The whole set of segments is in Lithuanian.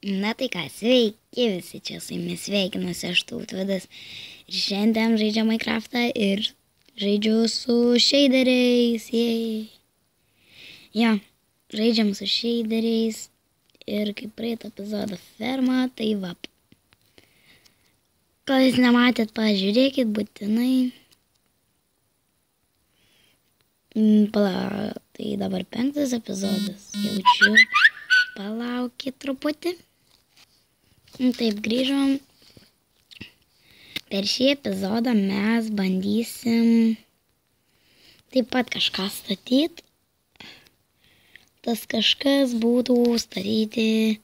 Na tai ką, sveiki visi, čia su jumis sveikinuosi aš Tautvydas. Ir šiandien žaidžiu Minecraftą ir žaidžiu su shaderiais. Jo, žaidžiam su shaderiais ir kaip praeitą epizodą ferma, tai va. Kol jūs nematėt, pažiūrėkit būtinai. Tai dabar 5 epizodas, jaučiu. Palaukit truputį. Taip, grįžom. Per šį epizodą mes bandysim taip pat kažką statyti. Tas kažkas būtų statyti.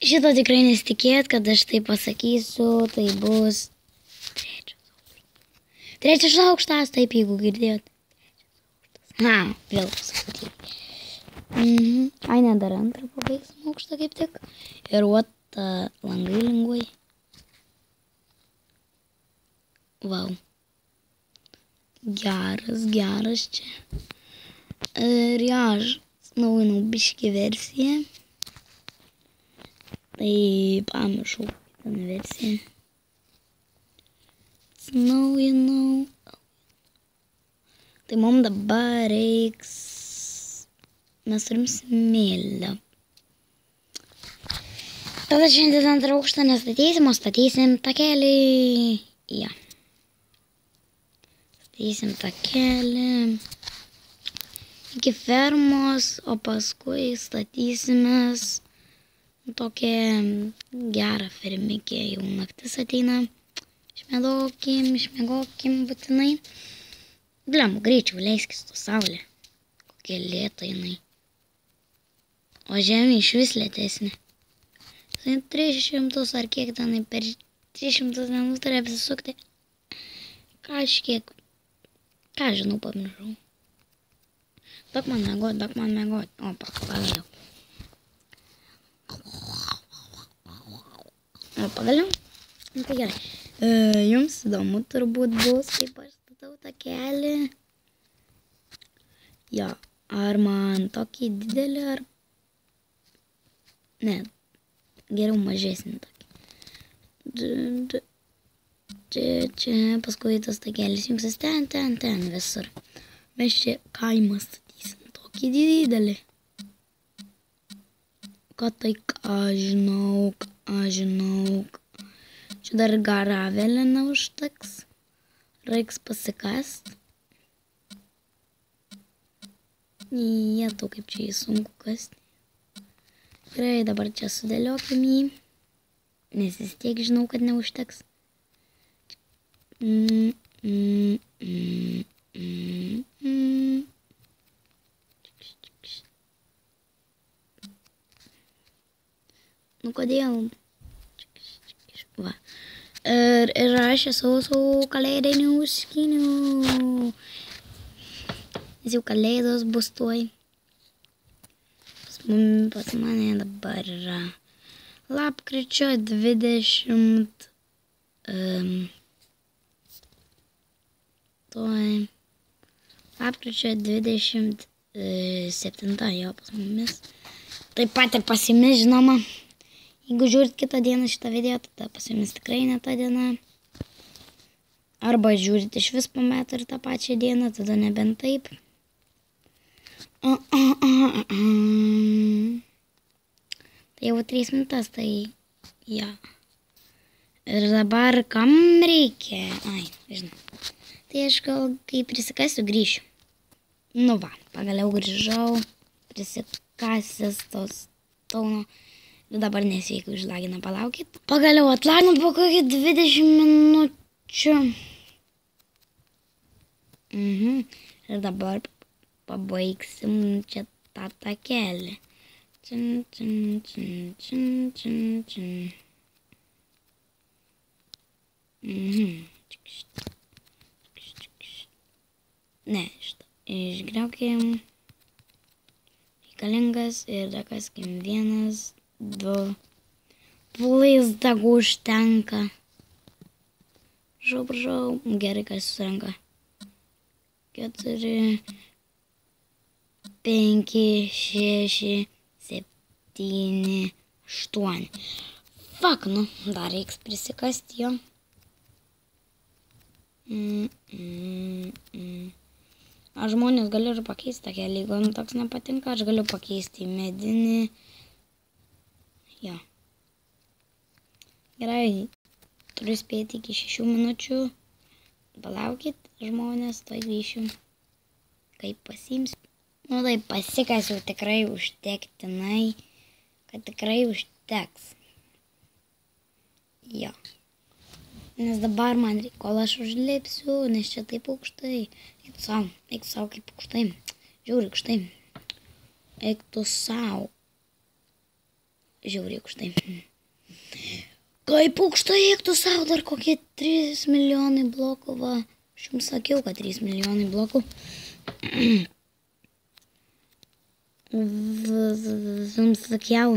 Šito tikrai nesitikėt, kad aš tai pasakysiu. Tai bus trečias aukštas, taip, jeigu girdėjot. Na, vėl pasakyti. Ai, ne, dar antrą pabaigsim aukštą kaip tik. Ir langai lengvai. Vau. Geras čia. Ir jo, aš naujinau biškį versiją. Tai pamiršau ten versiją. Naujinau. Tai mums dabar reiks. Mes turim smėlio. Tada šiandien antrą aukštą nestatysim, o statysim takelį. Ja. Statysim takelį iki fermos, o paskui statysimės tokią gerą fermikė. Jau naktis ateina. Išmiegokim būtinai. Blem, greičiau leiskis to saulė. Kokia lėta jinai. O žemė iš vis lėtesnė. 300 ar kiek tenai per 300 dienų turi apsisukti. Kažkiek. Ką žinau, pamiršau. Duok man miegot. O, pagaliau. O, pagaliau? Tai gerai. Jums įdomu turbūt bus, kaip aš statau takelį. Jo, ar man tokį didelį, ar... Ne, geriau mažesnį tokį. Čia, paskui tas takelis jungsis ten visur. Mes čia kaimą statysim tokį didelį. Ką tai, ką žinau. Čia dar garavelė neužteks. Reiks pasikast. Jetau, kaip čia jį sunku kasti. Gerai, dabar čia sudėliokim jį. Nes vis tiek žinau, kad neužteks. Nu, kodėl? Va. Ir aš esu su kalėdiniu skiniu. Nes jau kalėdos bus tuoj. Pas mane dabar yra lapkričio 27. Lapkričio 27 jo pas mumis. Taip pat ir pas jumis, žinoma. Jeigu žiūrit kitą dieną šitą video, tada pas jumis tikrai ne ta diena. Arba žiūrit iš vis po metų ir tą pačią dieną, tada nebent taip. Tai jau 3 minutės, tai ja. Ir dabar kam reikia? Ai, žinau. Tai aš gal kai prisikasiu grįšiu. Nu va, pagaliau grįžau. Prisikasęs tos tauno. Ir dabar nesveikai užlagina, palaukit. Pagaliau atlaginu po kokį 20 minučių. Ir dabar pabaigsim čia tą takelį. Ne, šitą išgriaukim. Reikalingas ir dakaskim 1, 2. Plaisdagų užtenka. Prašau. Gerai, kas susirenka. 4, 5, 6, 7, 8. Fuck, nu, dar reiks prisikasti jo. Aš žmonės galiu ir pakeisti tą kelią, jeigu man toks nepatinka, aš galiu pakeisti į medinį. Jo. Gerai, turiu spėti iki 6 minučių. Palaukit, žmonės, tuoj grįšiu. Kaip pasiimsiu. Nu tai pasikasiu tikrai užtektinai, kad tikrai užteks. Jo. Nes dabar man reikia, kol aš užlipsiu, nes čia taip aukštai. Eik tu sau kaip aukštai. Žiauri aukštai. Eik tu sau. Žiauri aukštai. Kaip aukštai eik tu sau, dar kokie 3 milijonai blokų, va. Aš jums sakiau, kad 3 milijonai blokų. Jums sakiau.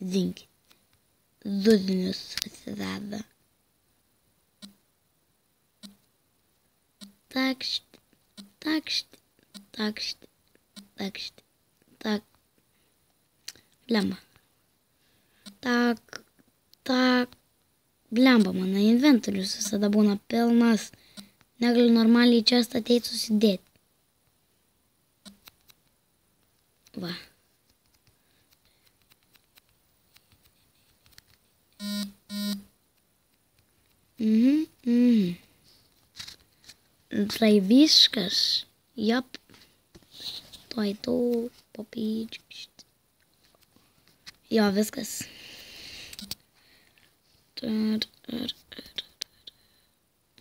Zinkit. Dudinius atsiveda. Takšt, takšt, takšt, takšt, tak. Blemba. Tak. Blemba, mano inventorius visada būna pilnas. Negaliu normaliai čia ateiti susidėti. Va. Tai viskas. Jop. Tuoj tu papyčiukšt. Jo, viskas.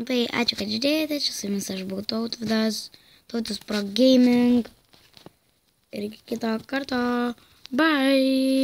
Tai ačiū, kad žiūrėjote. Čia su jumis aš buvau Tautvydas. Tautas Pro Gaming. Ir iki kito karto. Bye.